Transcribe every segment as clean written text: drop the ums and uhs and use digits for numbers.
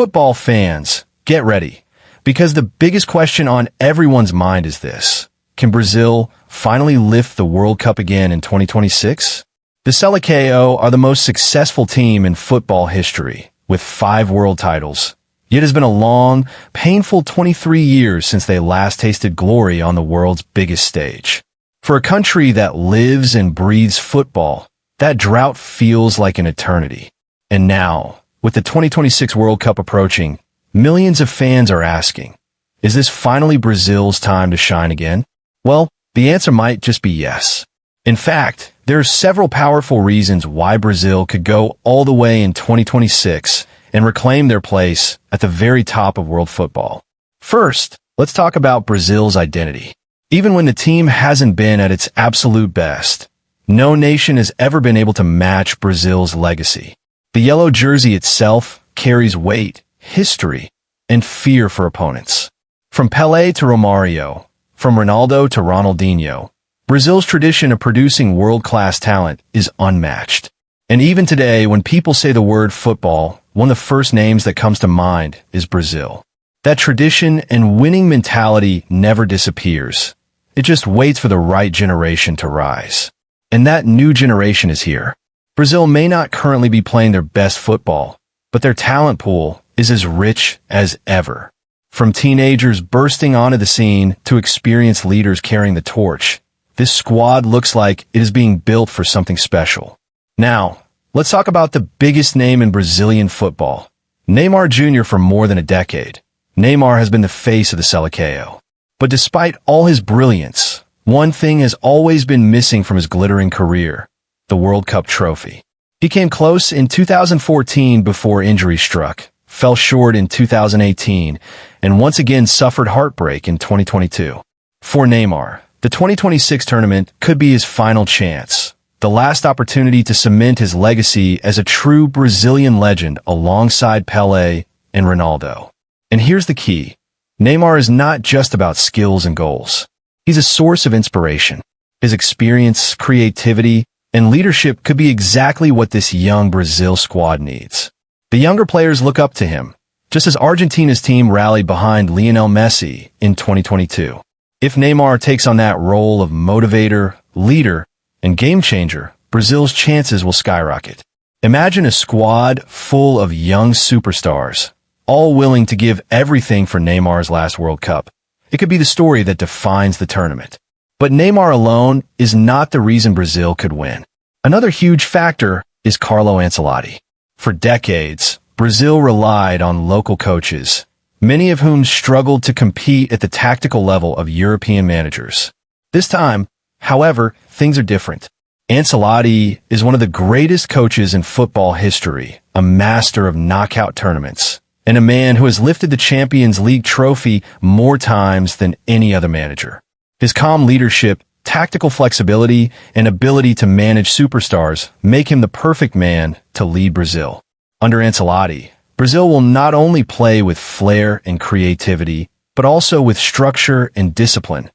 Football fans, get ready, because the biggest question on everyone's mind is this. Can Brazil finally lift the World Cup again in 2026? The Seleção are the most successful team in football history, with 5 world titles. Yet it has been a long, painful 23 years since they last tasted glory on the world's biggest stage. For a country that lives and breathes football, that drought feels like an eternity. And now, with the 2026 World Cup approaching, millions of fans are asking, is this finally Brazil's time to shine again? Well, the answer might just be yes. In fact, there are several powerful reasons why Brazil could go all the way in 2026 and reclaim their place at the very top of world football. First, let's talk about Brazil's identity. Even when the team hasn't been at its absolute best, no nation has ever been able to match Brazil's legacy. The yellow jersey itself carries weight, history, and fear for opponents. From Pelé to Romario, from Ronaldo to Ronaldinho, Brazil's tradition of producing world-class talent is unmatched. And even today, when people say the word football, one of the first names that comes to mind is Brazil. That tradition and winning mentality never disappears. It just waits for the right generation to rise. And that new generation is here. Brazil may not currently be playing their best football, but their talent pool is as rich as ever. From teenagers bursting onto the scene to experienced leaders carrying the torch, this squad looks like it is being built for something special. Now, let's talk about the biggest name in Brazilian football, Neymar Jr. For more than a decade. Neymar has been the face of the Seleção. But despite all his brilliance, one thing has always been missing from his glittering career: the World Cup trophy. He came close in 2014 before injury struck, fell short in 2018, and once again suffered heartbreak in 2022. For Neymar, the 2026 tournament could be his final chance, the last opportunity to cement his legacy as a true Brazilian legend alongside Pelé and Ronaldo. And here's the key. Neymar is not just about skills and goals. He's a source of inspiration. His experience, creativity, and leadership could be exactly what this young Brazil squad needs. The younger players look up to him, just as Argentina's team rallied behind Lionel Messi in 2022. If Neymar takes on that role of motivator, leader, and game changer, Brazil's chances will skyrocket. Imagine a squad full of young superstars, all willing to give everything for Neymar's last World Cup. It could be the story that defines the tournament. But Neymar alone is not the reason Brazil could win. Another huge factor is Carlo Ancelotti. For decades, Brazil relied on local coaches, many of whom struggled to compete at the tactical level of European managers. This time, however, things are different. Ancelotti is one of the greatest coaches in football history, a master of knockout tournaments, and a man who has lifted the Champions League trophy more times than any other manager. His calm leadership, tactical flexibility, and ability to manage superstars make him the perfect man to lead Brazil. Under Ancelotti, Brazil will not only play with flair and creativity, but also with structure and discipline,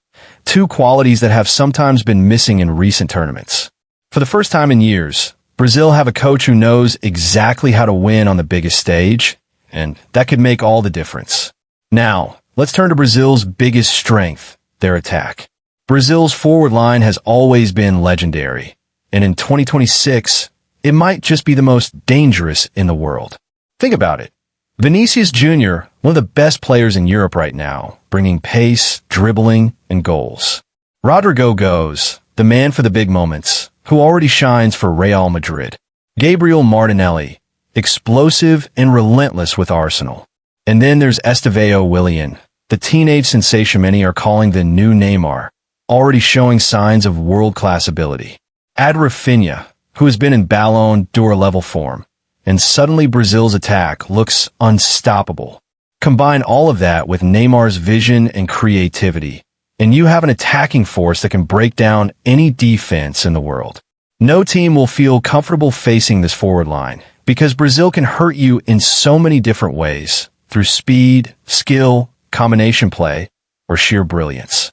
two qualities that have sometimes been missing in recent tournaments. For the first time in years, Brazil have a coach who knows exactly how to win on the biggest stage, and that could make all the difference. Now, let's turn to Brazil's biggest strength: their attack. Brazil's forward line has always been legendary, and in 2026, it might just be the most dangerous in the world. Think about it. Vinicius Jr., one of the best players in Europe right now, bringing pace, dribbling, and goals. Rodrygo goes, the man for the big moments, who already shines for Real Madrid. Gabriel Martinelli, explosive and relentless with Arsenal. And then there's Estevao Brazil, the teenage sensation many are calling the new Neymar, already showing signs of world-class ability. Add Raphinha, who has been in Ballon d'Or level form, and suddenly Brazil's attack looks unstoppable. Combine all of that with Neymar's vision and creativity, and you have an attacking force that can break down any defense in the world. No team will feel comfortable facing this forward line, because Brazil can hurt you in so many different ways, through speed, skill, combination play, or sheer brilliance.